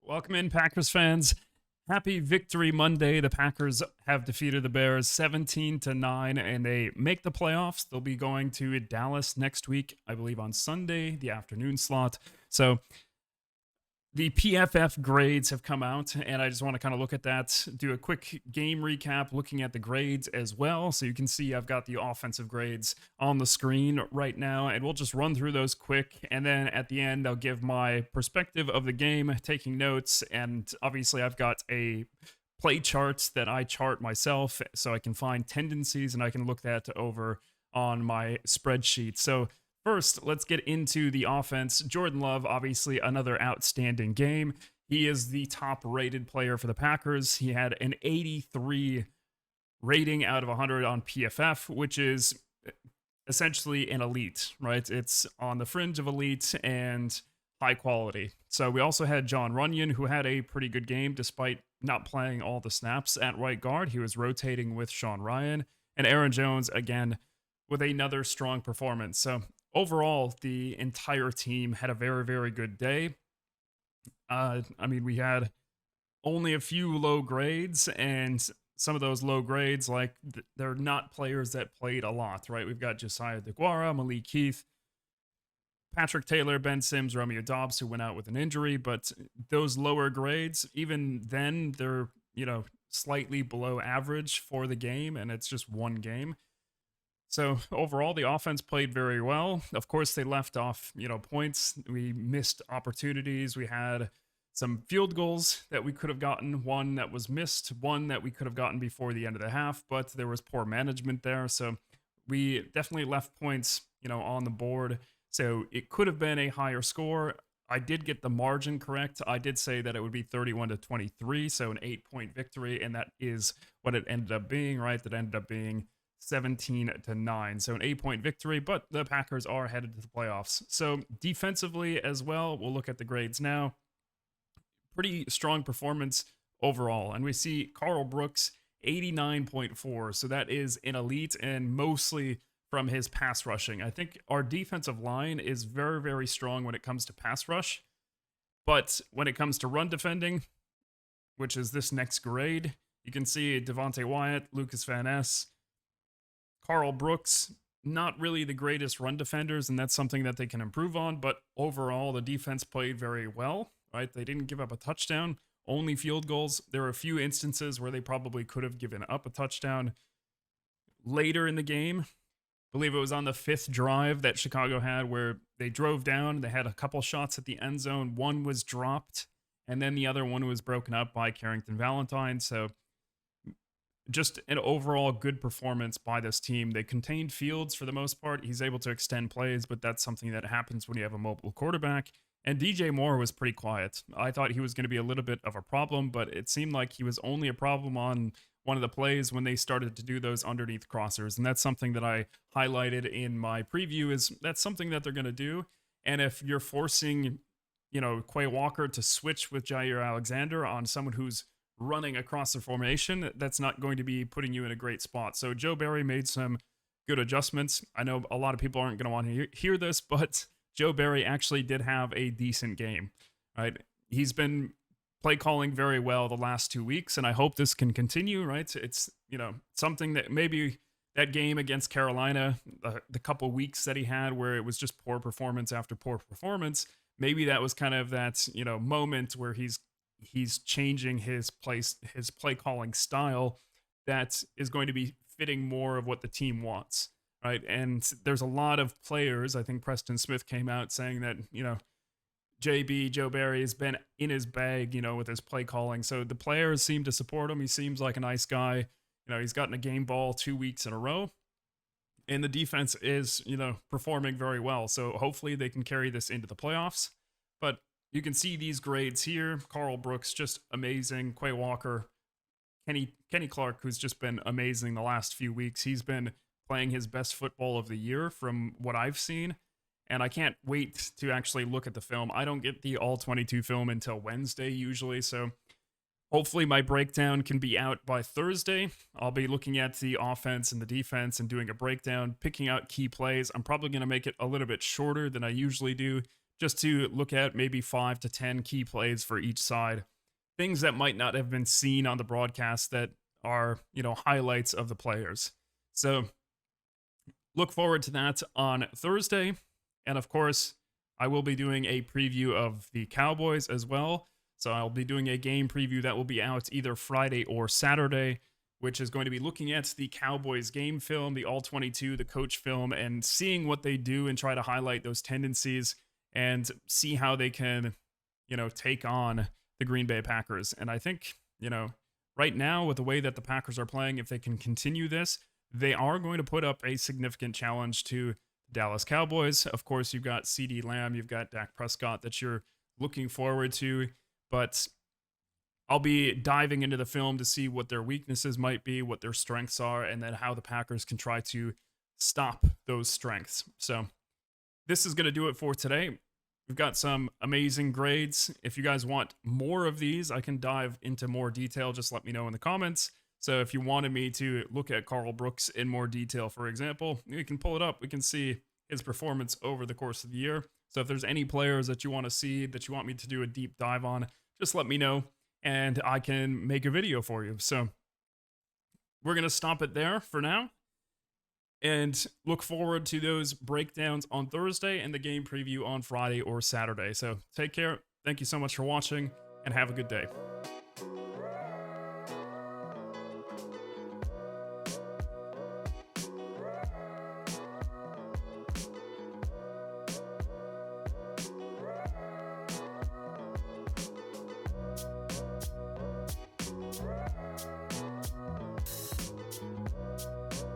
Welcome in, Packers fans. Happy Victory Monday. The Packers have defeated the Bears 17-9, and they make the playoffs. They'll be going to Dallas next week, I believe on Sunday, the afternoon slot. So the PFF grades have come out, and I just want to kind of look at that, do a quick game recap, looking at the grades as well. So you can see I've got the offensive grades on the screen right now, and we'll just run through those quick. And then at the end, I'll give my perspective of the game, taking notes. And obviously, I've got a play chart that I chart myself so I can find tendencies and I can look that over on my spreadsheet. So first, let's get into the offense. Jordan Love, obviously another outstanding game. He is the top rated player for the Packers. He had an 83 rating out of 100 on PFF, which is essentially an elite, right? It's on the fringe of elite and high quality. So we also had John Runyon, who had a pretty good game despite not playing all the snaps at right guard. He was rotating with Sean Ryan. And Aaron Jones, again, with another strong performance. So overall, the entire team had a very, very good day. We had only a few low grades, and some of those low grades, like they're not players that played a lot, right? We've got Josiah DeGuara, Malik Heath, Patrick Taylor, Ben Sims, Romeo Doubs, who went out with an injury, but those lower grades, even then, they're, slightly below average for the game, and it's just one game. So overall, the offense played very well. Of course, they left off, points. We missed opportunities. We had some field goals that we could have gotten, one that was missed, one that we could have gotten before the end of the half, but there was poor management there. So we definitely left points, on the board. So it could have been a higher score. I did get the margin correct. I did say that it would be 31-23, so an 8-point victory, and that is what it ended up being, right? That ended up being 17-9, so an 8-point victory, but the Packers are headed to the playoffs. So defensively as well, we'll look at the grades now. Pretty strong performance overall, and we see Carl Brooks 89.4, so that is an elite, and mostly from his pass rushing. I think our defensive line is very, very strong when it comes to pass rush, but when it comes to run defending, which is this next grade, you can see Devontae Wyatt, Lucas Van Ness, Carl Brooks, not really the greatest run defenders, and that's something that they can improve on, but overall, the defense played very well, right? They didn't give up a touchdown, only field goals. There are a few instances where they probably could have given up a touchdown later in the game. I believe it was on the 5th drive that Chicago had where they drove down, they had a couple shots at the end zone, one was dropped, and then the other one was broken up by Carrington Valentine, so just an overall good performance by this team. They contained Fields for the most part. He's able to extend plays, but that's something that happens when you have a mobile quarterback. And DJ Moore was pretty quiet. I thought he was going to be a little bit of a problem, but it seemed like he was only a problem on one of the plays when they started to do those underneath crossers. And that's something that I highlighted in my preview, is that's something that they're going to do. And if you're forcing, Quay Walker to switch with Jair Alexander on someone who's running across the formation, that's not going to be putting you in a great spot. So Joe Barry made some good adjustments. I know a lot of people aren't going to want to hear this, but Joe Barry actually did have a decent game, right? He's been play calling very well the last 2 weeks, and I hope this can continue, right? It's, something that maybe that game against Carolina, the couple weeks that he had where it was just poor performance after poor performance, maybe that was kind of that, moment where he's changing his play calling style that is going to be fitting more of what the team wants, right? And there's a lot of players. I think Preston Smith came out saying that, Joe Barry has been in his bag, with his play calling. So the players seem to support him. He seems like a nice guy. He's gotten a game ball 2 weeks in a row. And the defense is, performing very well. So hopefully they can carry this into the playoffs. But you can see these grades here. Carl Brooks, just amazing. Quay Walker, Kenny Clark, who's just been amazing the last few weeks. He's been playing his best football of the year from what I've seen. And I can't wait to actually look at the film. I don't get the all-22 film until Wednesday usually, so hopefully my breakdown can be out by Thursday. I'll be looking at the offense and the defense and doing a breakdown, picking out key plays. I'm probably going to make it a little bit shorter than I usually do just to look at maybe 5 to 10 key plays for each side, things that might not have been seen on the broadcast that are, highlights of the players. So look forward to that on Thursday. And of course, I will be doing a preview of the Cowboys as well. So I'll be doing a game preview that will be out either Friday or Saturday, which is going to be looking at the Cowboys game film, the All 22, the coach film, and seeing what they do and try to highlight those tendencies and see how they can, take on the Green Bay Packers. And I think, right now, with the way that the Packers are playing, if they can continue this, they are going to put up a significant challenge to the Dallas Cowboys. Of course, you've got CeeDee Lamb, you've got Dak Prescott that you're looking forward to, but I'll be diving into the film to see what their weaknesses might be, what their strengths are, and then how the Packers can try to stop those strengths. So this is going to do it for today. We've got some amazing grades. If you guys want more of these, I can dive into more detail. Just let me know in the comments. So if you wanted me to look at Carl Brooks in more detail, for example, we can pull it up. We can see his performance over the course of the year. So if there's any players that you want to see, that you want me to do a deep dive on, just let me know and I can make a video for you. So we're going to stop it there for now and look forward to those breakdowns on Thursday and the game preview on Friday or Saturday. So take care. Thank you so much for watching and have a good day.